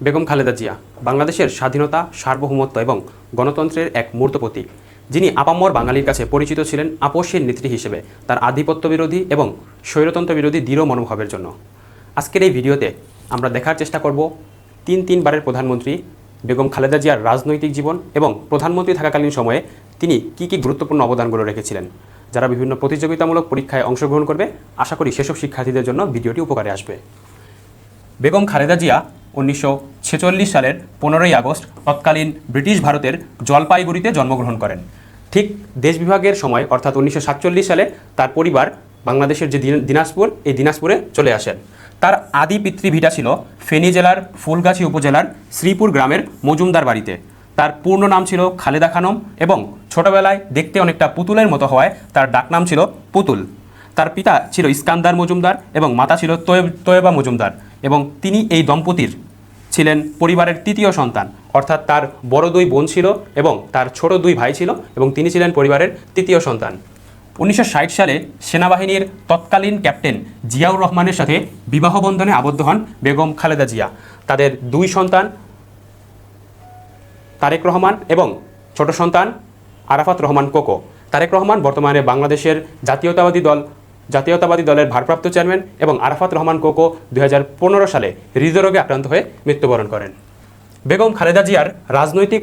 বেগম খালেদা জিয়া বাংলাদেশের স্বাধীনতা, সার্বভৌমত্ব এবং গণতন্ত্রের এক মূর্ত প্রতীক, যিনি আপামর বাঙালির কাছে পরিচিত ছিলেন আপসহীন নেত্রী হিসেবে তার আধিপত্য বিরোধী এবং স্বৈরতন্ত্র বিরোধী দৃঢ় মনোভাবের জন্য। আজকের এই ভিডিওতে আমরা দেখার চেষ্টা করব তিনবারের প্রধানমন্ত্রী বেগম খালেদা জিয়ার রাজনৈতিক জীবন এবং প্রধানমন্ত্রী থাকাকালীন সময়ে তিনি কী গুরুত্বপূর্ণ অবদানগুলো রেখেছিলেন। যারা বিভিন্ন প্রতিযোগিতামূলক পরীক্ষায় অংশগ্রহণ করবে, আশা করি সেসব শিক্ষার্থীদের জন্য ভিডিওটি উপকারে আসবে। বেগম খালেদা জিয়া 1946 সালের 15ই আগস্ট তৎকালীন ব্রিটিশ ভারতের জলপাইগুড়িতে জন্মগ্রহণ করেন। ঠিক দেশ বিভাগের সময় অর্থাৎ 1947 সালে তার পরিবার বাংলাদেশের যে দিনাজপুর, এই দিনাজপুরে চলে আসেন। তার আদি পিতৃভিটা ছিল ফেনী জেলার ফুলগাছি উপজেলার শ্রীপুর গ্রামের মজুমদার বাড়িতে। তার পূর্ণ নাম ছিল খালেদা খানম এবং ছোটবেলায় দেখতে অনেকটা পুতুলের মতো হওয়ায় তার ডাকনাম ছিল পুতুল। তার পিতা ছিল ইস্কান্দার মজুমদার এবং মাতা ছিল তয়েবা মজুমদার, এবং তিনি এই দম্পতির ছিলেন পরিবারের তৃতীয় সন্তান, অর্থাৎ তার বড় দুই বোন ছিল এবং তার ছোট দুই ভাই ছিল এবং তিনি ছিলেন পরিবারের তৃতীয় সন্তান। 1960 সালে সেনাবাহিনীর তৎকালীন ক্যাপ্টেন জিয়াউর রহমানের সাথে বিবাহ বন্ধনে আবদ্ধ হন বেগম খালেদা জিয়া। তাদের দুই সন্তান তারেক রহমান এবং ছোট সন্তান আরাফাত রহমান কোকো। তারেক রহমান বর্তমানে বাংলাদেশের জাতীয়তাবাদী দলের ভারপ্রাপ্ত চেয়ারম্যান এবং আরাফাত রহমান কোকো 2015 সালে হৃদরোগে আক্রান্ত হয়ে মৃত্যুবরণ করেন। বেগম খালেদা জিয়ার রাজনৈতিক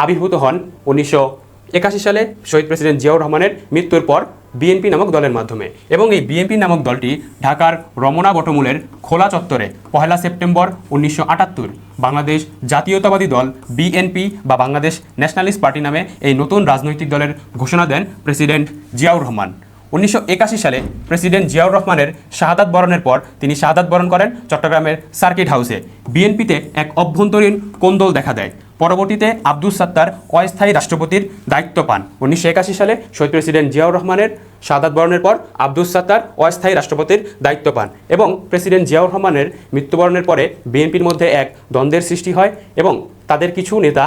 আবির্ভূত হন 1981 সালে শহীদ প্রেসিডেন্ট জিয়াউর রহমানের মৃত্যুর পর বিএনপি নামক দলের মাধ্যমে, এবং এই বিএনপি নামক দলটি ঢাকার রমনা বটমূলের খোলা চত্বরে 1 সেপ্টেম্বর 1978 বাংলাদেশ জাতীয়তাবাদী দল বিএনপি বা বাংলাদেশ ন্যাশনালিস্ট পার্টি নামে এই নতুন রাজনৈতিক দলের ঘোষণা দেন প্রেসিডেন্ট জিয়াউর রহমান। 1981 সালে প্রেসিডেন্ট জিয়াউর রহমানের শাহাদাত বরণের পর তিনি শাহাদাত বরণ করেন চট্টগ্রামের সার্কিট হাউসে। বিএনপিতে এক অভ্যন্তরীণ কোন্দল দেখা দেয়। পরবর্তীতে আব্দুস সাত্তার অস্থায়ী রাষ্ট্রপতির দায়িত্ব পান। 1981 সালে শহীদ প্রেসিডেন্ট জিয়াউর রহমানের শাহাদাত বরণের পর আব্দুস সাত্তার অস্থায়ী রাষ্ট্রপতির দায়িত্ব পান এবং প্রেসিডেন্ট জিয়াউর রহমানের মৃত্যুবরণের পরে বিএনপির মধ্যে এক দ্বন্দ্বের সৃষ্টি হয় এবং তাদের কিছু নেতা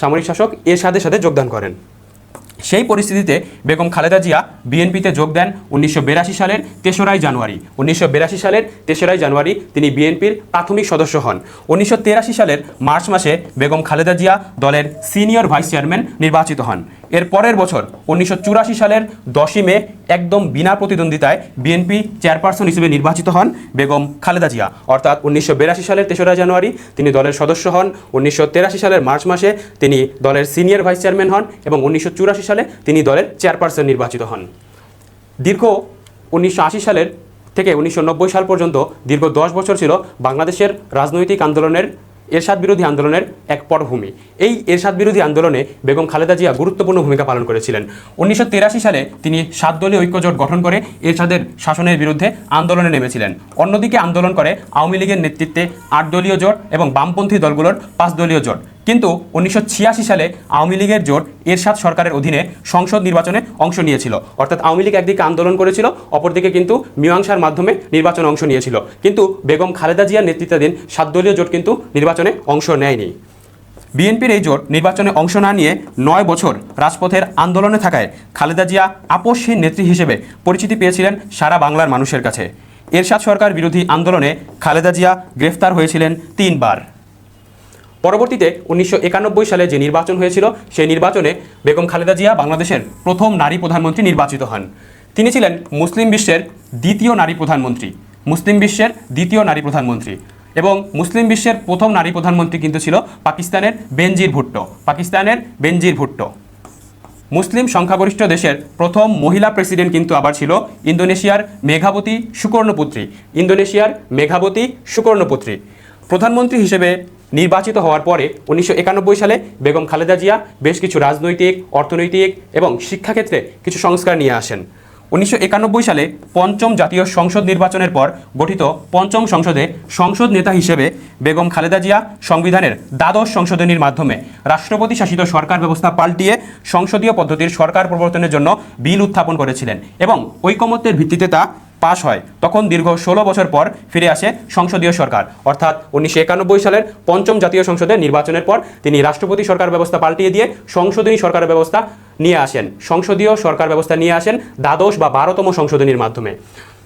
সামরিক শাসক এর সাথে যোগদান করেন। সেই পরিস্থিতিতে বেগম খালেদা জিয়া বিএনপিতে যোগ দেন 1982 সালের 3রা জানুয়ারি। 1982 সালের 3রা জানুয়ারি তিনি বিএনপির প্রাথমিক সদস্য হন। 1983 সালের মার্চ মাসে বেগম খালেদা জিয়া দলের সিনিয়র ভাইস চেয়ারম্যান নির্বাচিত হন। এর পরের বছর 1984 সালের 10ই মে একদম বিনা প্রতিদ্বন্দ্বিতায় বিএনপি চেয়ারপারসন হিসেবে নির্বাচিত হন বেগম খালেদা জিয়া। অর্থাৎ 1982 সালের 3রা জানুয়ারি তিনি দলের সদস্য হন। 1983 সালের মার্চ মাসে তিনি দলের সিনিয়র ভাইস চেয়ারম্যান হন এবং 1984 সালে তিনি দলের চেয়ারপারসন নির্বাচিত হন। দীর্ঘ 1980 সালের থেকে 1990 সাল পর্যন্ত দীর্ঘ 10 বছর ছিল বাংলাদেশের রাজনৈতিক আন্দোলনের এরশাদ বিরোধী আন্দোলনের এক পটভূমি। এই এরশাদ বিরোধী আন্দোলনে বেগম খালেদা জিয়া গুরুত্বপূর্ণ ভূমিকা পালন করেছিলেন। 1983 সালে তিনি 7 দলীয় ঐক্যজোট গঠন করে এরশাদের শাসনের বিরুদ্ধে আন্দোলনে নেমেছিলেন। অন্যদিকে আন্দোলন করে আওয়ামী লীগের নেতৃত্বে 8 দলীয় জোট এবং বামপন্থী দলগুলোর 5 দলীয় জোট। কিন্তু 1986 সালে আওয়ামী লীগের জোট এরশাদ সরকারের অধীনে সংসদ নির্বাচনে অংশ নিয়েছিল। অর্থাৎ আওয়ামী লীগ একদিকে আন্দোলন করেছিল, অপরদিকে কিন্তু মীমাংসার মাধ্যমে নির্বাচনে অংশ নিয়েছিল। কিন্তু বেগম খালেদা জিয়ার নেতৃত্বাধীন 7 দলীয় জোট কিন্তু নির্বাচনে অংশ নেয়নি। বিএনপির এই জোট নির্বাচনে অংশ না নিয়ে 9 বছর রাজপথের আন্দোলনে থাকায় খালেদা জিয়া আপসহীন নেত্রী হিসেবে পরিচিতি পেয়েছিলেন সারা বাংলার মানুষের কাছে। এরশাদ সরকার বিরোধী আন্দোলনে খালেদা জিয়া গ্রেফতার হয়েছিলেন 3 বার। পরবর্তীতে 1991 সালে যে নির্বাচন হয়েছিল, সেই নির্বাচনে বেগম খালেদা জিয়া বাংলাদেশের প্রথম নারী প্রধানমন্ত্রী নির্বাচিত হন। তিনি ছিলেন মুসলিম বিশ্বের দ্বিতীয় নারী প্রধানমন্ত্রী এবং মুসলিম বিশ্বের প্রথম নারী প্রধানমন্ত্রী কিন্তু ছিল পাকিস্তানের বেনজির ভুট্টো। মুসলিম সংখ্যাগরিষ্ঠ দেশের প্রথম মহিলা প্রেসিডেন্ট কিন্তু আবার ছিল ইন্দোনেশিয়ার মেঘাবতী সুকর্ণপুত্রী। প্রধানমন্ত্রী হিসেবে নির্বাচিত হওয়ার পরে 1991 সালে বেগম খালেদা জিয়া বেশ কিছু রাজনৈতিক, অর্থনৈতিক এবং শিক্ষাক্ষেত্রে কিছু সংস্কার নিয়ে আসেন। 1991 সালে 5ম জাতীয় সংসদ নির্বাচনের পর গঠিত 5ম সংসদে সংসদ নেতা হিসেবে বেগম খালেদা জিয়া সংবিধানের দ্বাদশ সংশোধনীর মাধ্যমে রাষ্ট্রপতি শাসিত সরকার ব্যবস্থা পাল্টিয়ে সংসদীয় পদ্ধতির সরকার প্রবর্তনের জন্য বিল উত্থাপন করেছিলেন এবং ঐকমত্যের ভিত্তিতে তা পাশ হয়। তখন দীর্ঘ 16 বছর পর ফিরে আসে সংসদীয় সরকার। অর্থাৎ 1991 সালের 5ম জাতীয় সংসদের নির্বাচনের পর তিনি রাষ্ট্রপতি সরকার ব্যবস্থা পাল্টিয়ে দিয়ে সংসদীয় সরকার ব্যবস্থা নিয়ে আসেন দ্বাদশ বা 12তম সংশোধনীর মাধ্যমে।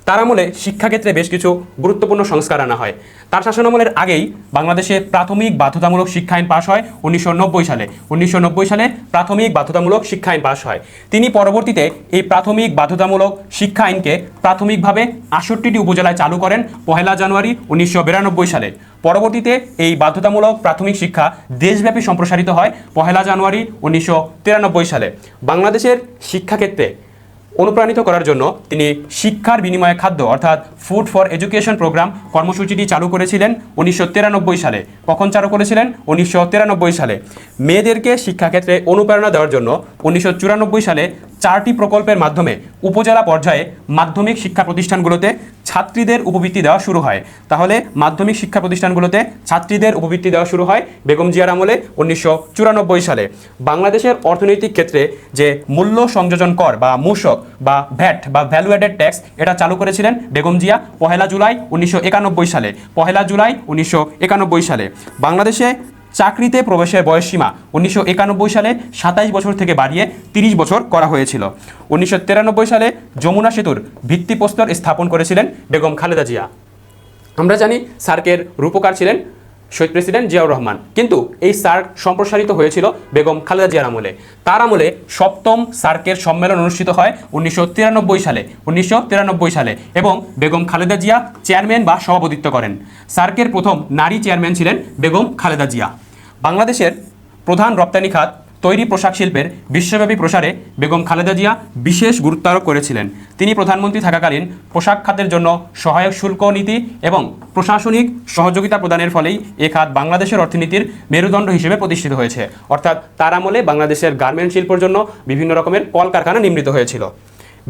তার আমলে শিক্ষাক্ষেত্রে বেশ কিছু গুরুত্বপূর্ণ সংস্কার আনা হয়। তার শাসনামলের আগেই বাংলাদেশে প্রাথমিক বাধ্যতামূলক শিক্ষা আইন পাশ হয় 1990 সালে। 1990 সালে প্রাথমিক বাধ্যতামূলক শিক্ষা আইন পাশ হয়। তিনি পরবর্তীতে এই প্রাথমিক বাধ্যতামূলক শিক্ষা আইনকে প্রাথমিকভাবে 68টি উপজেলায় চালু করেন 1 জানুয়ারি 1992 সালে। পরবর্তীতে এই বাধ্যতামূলক প্রাথমিক শিক্ষা দেশব্যাপী সম্প্রসারিত হয় 1 জানুয়ারি 1993 সালে। বাংলাদেশের শিক্ষাক্ষেত্রে অনুপ্রাণিত করার জন্য তিনি শিক্ষার বিনিময়ে খাদ্য অর্থাৎ ফুড ফর এডুকেশন প্রোগ্রাম কর্মসূচিটি চালু করেছিলেন 1993 সালে। কখন চালু করেছিলেন? 1993 সালে। মেয়েদেরকে শিক্ষাক্ষেত্রে অনুপ্রেরণা দেওয়ার জন্য 1994 সালে 4টি প্রকল্পের মাধ্যমে উপজেলা পর্যায়ে মাধ্যমিক শিক্ষা প্রতিষ্ঠানগুলোতে ছাত্রীদের উপবৃত্তি দেওয়া শুরু হয়। তাহলে মাধ্যমিক শিক্ষা প্রতিষ্ঠানগুলোতে ছাত্রীদের উপবৃত্তি দেওয়া শুরু হয় বেগম জিয়ার আমলে 1994 সালে। বাংলাদেশের অর্থনৈতিক ক্ষেত্রে যে মূল্য সংযোজন কর বা মূসক বা ভ্যাট বা ভ্যালু অ্যাডেড ট্যাক্স এটা চালু করেছিলেন বেগম জিয়া 1 জুলাই 1991 সালে। 1 জুলাই 1991 সালে। বাংলাদেশে চাকরিতে প্রবেশের বয়সসীমা 1991 সালে 27 বছর থেকে বাড়িয়ে 30 বছর করা হয়েছিল। 1993 সালে যমুনা সেতুর ভিত্তিপ্রস্তর স্থাপন করেছিলেন বেগম খালেদা জিয়া। আমরা জানি সার্কের রূপকার ছিলেন শহীদ প্রেসিডেন্ট জিয়াউর রহমান, কিন্তু এই সার্ক সম্প্রসারিত হয়েছিল বেগম খালেদা জিয়ার আমলে। তার আমলে 7ম সার্কের সম্মেলন অনুষ্ঠিত হয় 1993 সালে। 1993 সালে এবং বেগম খালেদা জিয়া চেয়ারম্যান বা সভাপতিত্ব করেন। সার্কের প্রথম নারী চেয়ারম্যান ছিলেন বেগম খালেদা জিয়া। বাংলাদেশের প্রধান রপ্তানি খাত তৈরি পোশাক শিল্পের বিশ্বব্যাপী প্রসারে বেগম খালেদা জিয়া বিশেষ গুরুত্ব আরোপ করেছিলেন। তিনি প্রধানমন্ত্রী থাকাকালীন পোশাক খাতের জন্য সহায়ক শুল্ক নীতি এবং প্রশাসনিক সহযোগিতা প্রদানের ফলেই এ খাত বাংলাদেশের অর্থনীতির মেরুদণ্ড হিসেবে প্রতিষ্ঠিত হয়েছে। অর্থাৎ তার আমলে বাংলাদেশের গার্মেন্ট শিল্পের জন্য বিভিন্ন রকমের কলকারখানা নির্মিত হয়েছিল।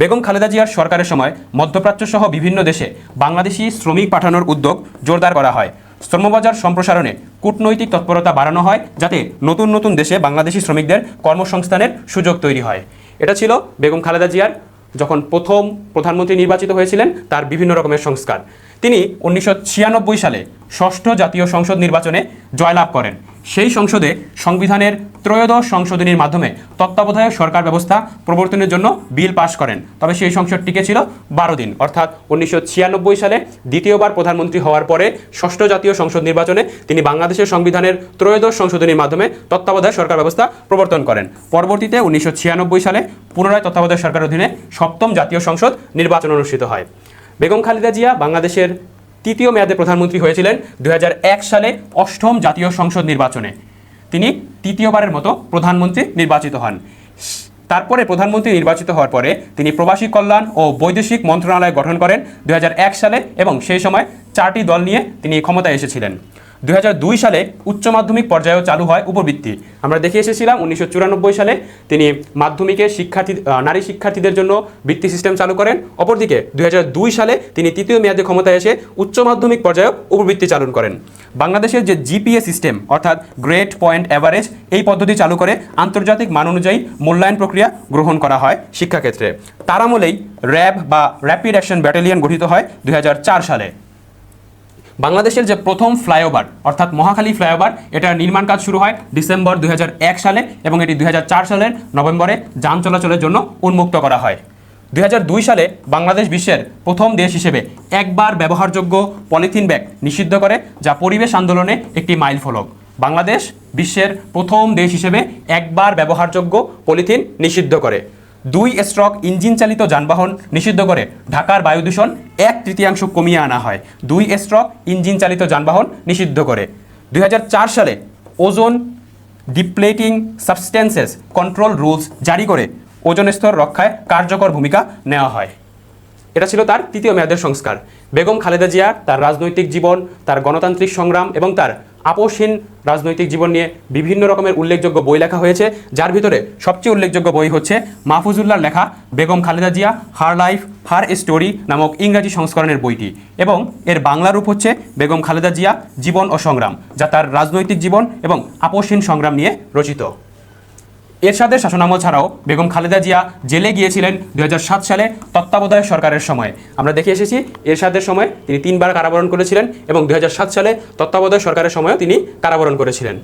বেগম খালেদা জিয়ার সরকারের সময় মধ্যপ্রাচ্য সহ বিভিন্ন দেশে বাংলাদেশি শ্রমিক পাঠানোর উদ্যোগ জোরদার করা হয়। শ্রমবাজার সম্প্রসারণে কূটনৈতিক তৎপরতা বাড়ানো হয় যাতে নতুন নতুন দেশে বাংলাদেশি শ্রমিকদের কর্মসংস্থানের সুযোগ তৈরি হয়। এটা ছিল বেগম খালেদা জিয়ার যখন প্রথম প্রধানমন্ত্রী নির্বাচিত হয়েছিলেন তার বিভিন্ন রকমের সংস্কার। তিনি 1996 সালে 6ষ্ঠ জাতীয় সংসদ নির্বাচনে জয়লাভ করেন। সেই সংসদে সংবিধানের 'ত্রয়োদশ সংশোধনীর মাধ্যমে তত্ত্বাবধায়ক সরকার ব্যবস্থা প্রবর্তনের জন্য বিল পাশ করেন। তবে সেই সংসদ টিকেছিল 12 দিন। অর্থাৎ 1996 সালে দ্বিতীয়বার প্রধানমন্ত্রী হওয়ার পরে 6ষ্ঠ জাতীয় সংসদ নির্বাচনে তিনি বাংলাদেশের সংবিধানের 'ত্রয়োদশ সংশোধনীর মাধ্যমে তত্ত্বাবধায়ক সরকার ব্যবস্থা প্রবর্তন করেন। পরবর্তীতে 1996 সালে পুনরায় তত্ত্বাবধায়ক সরকারের অধীনে 7ম জাতীয় সংসদ নির্বাচন অনুষ্ঠিত হয়। বেগম খালেদা জিয়া বাংলাদেশের 3য় মেয়াদে প্রধানমন্ত্রী হয়েছিলেন 2001 সালে 8ম জাতীয় সংসদ নির্বাচনে। তিনি 3য়বারের মতো প্রধানমন্ত্রী নির্বাচিত হন। তারপরে প্রধানমন্ত্রী নির্বাচিত হওয়ার পরে তিনি প্রবাসী কল্যাণ ও বৈদেশিক মন্ত্রণালয় গঠন করেন 2001 সালে এবং সেই সময় 4টি দল নিয়ে তিনি ক্ষমতায় এসেছিলেন। 2002 সালে উচ্চ মাধ্যমিক পর্যায়েও চালু হয় উপবৃত্তি। আমরা দেখে এসেছিলাম 1994 সালে তিনি মাধ্যমিকে নারী শিক্ষার্থীদের জন্য বৃত্তি সিস্টেম চালু করেন। অপরদিকে 2002 সালে তিনি 3য় মেয়াদে ক্ষমতায় এসে উচ্চ মাধ্যমিক পর্যায়েও উপবৃত্তি চালু করেন। বাংলাদেশের যে জিপিএ সিস্টেম অর্থাৎ গ্রেড পয়েন্ট অ্যাভারেজ এই পদ্ধতি চালু করে আন্তর্জাতিক মান অনুযায়ী মূল্যায়ন প্রক্রিয়া গ্রহণ করা হয় শিক্ষাক্ষেত্রে। তার আমলেই র্যাব বা র্যাপিড অ্যাকশন ব্যাটালিয়ন গঠিত হয় 2004 সালে। বাংলাদেশের যে প্রথম ফ্লাইওভার অর্থাৎ মহাখালী ফ্লাইওভার এটার নির্মাণ কাজ শুরু হয় ডিসেম্বর 2001 সালে এবং এটি 2004 সালের নভেম্বরে যান চলাচলের জন্য উন্মুক্ত করা হয়। 2002 সালে বাংলাদেশ বিশ্বের প্রথম দেশ হিসেবে একবার ব্যবহারযোগ্য পলিথিন ব্যাগ নিষিদ্ধ করে, যা পরিবেশ আন্দোলনে একটি মাইল ফলক। বাংলাদেশ বিশ্বের প্রথম দেশ হিসেবে একবার ব্যবহারযোগ্য পলিথিন নিষিদ্ধ করে। 2 স্ট্রোক ইঞ্জিন চালিত যানবাহন নিষিদ্ধ করে ঢাকার বায়ু দূষণ 1/3 কমিয়ে আনা হয়। 2 স্ট্রোক ইঞ্জিন চালিত যানবাহন নিষিদ্ধ করে। 2004 সালে ওজোন ডিপ্লেটিং সাবস্টেন্সেস কন্ট্রোল রুলস জারি করে ওজোন স্তর রক্ষায় কার্যকর ভূমিকা নেওয়া হয়। এটা ছিল তার 3য় মেয়াদের সংস্কার। বেগম খালেদা জিয়া তার রাজনৈতিক জীবন, তার গণতান্ত্রিক সংগ্রাম এবং তার আপোষহীন রাজনৈতিক জীবন নিয়ে বিভিন্ন রকমের উল্লেখযোগ্য বই লেখা হয়েছে, যার ভিতরে সবচেয়ে উল্লেখযোগ্য বই হচ্ছে মাহফুজুল্লাহর লেখা Begum Khaleda Zia her life her story নামক ইংরাজি সংস্করণের বইটি, এবং এর বাংলা রূপ হচ্ছে বেগম খালেদা জিয়া জীবন ও সংগ্রাম, যা তার রাজনৈতিক জীবন এবং আপোষহীন সংগ্রাম নিয়ে রচিত। এরশাদের শাসনামল ছাড়াও বেগম খালেদা জিয়া জেলে গিয়েছিলেন 2007 সালে তত্ত্বাবধায়ক সরকারের সময়। আমরা দেখে এসেছি এরশাদের সময় তিনি 3বার কারাবরণ করেছিলেন এবং 2007 সালে তত্ত্বাবধায়ক সরকারের সময়ও তিনি কারাবরণ করেছিলেন।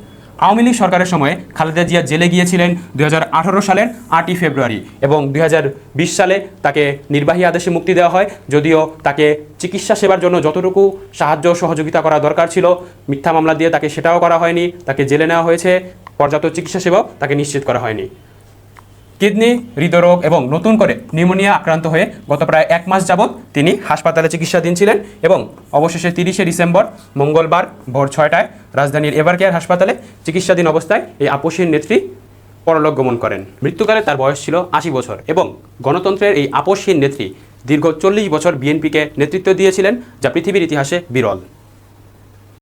আওয়ামী লীগ সরকারের সময়ে খালেদা জিয়া জেলে গিয়েছিলেন 2018 সালের 8ই ফেব্রুয়ারি এবং 2020 সালে তাকে নির্বাহী আদেশে মুক্তি দেওয়া হয়, যদিও তাকে চিকিৎসা সেবার জন্য যতটুকু সাহায্য সহযোগিতা করা দরকার ছিল মিথ্যা মামলা দিয়ে তাকে সেটাও করা হয়নি, তাকে জেলে নেওয়া হয়েছে, পর্যাপ্ত চিকিৎসা সেবাও তাকে নিশ্চিত করা হয়নি। কিডনি, হৃদরোগ এবং নতুন করে নিউমোনিয়া আক্রান্ত হয়ে গত প্রায় 1 মাস যাবৎ তিনি হাসপাতালে চিকিৎসাধীন ছিলেন এবং অবশেষে 30শে ডিসেম্বর মঙ্গলবার ভোর 6টায় রাজধানীর এভারকেয়ার হাসপাতালে চিকিৎসাধীন অবস্থায় এই আপসহীন নেত্রী পরলোক গমন করেন। মৃত্যুকালে তার বয়স ছিল 80 বছর এবং গণতন্ত্রের এই আপসহীন নেত্রী দীর্ঘ 40 বছর বিএনপিকে নেতৃত্ব দিয়েছিলেন, যা পৃথিবীর ইতিহাসে বিরল।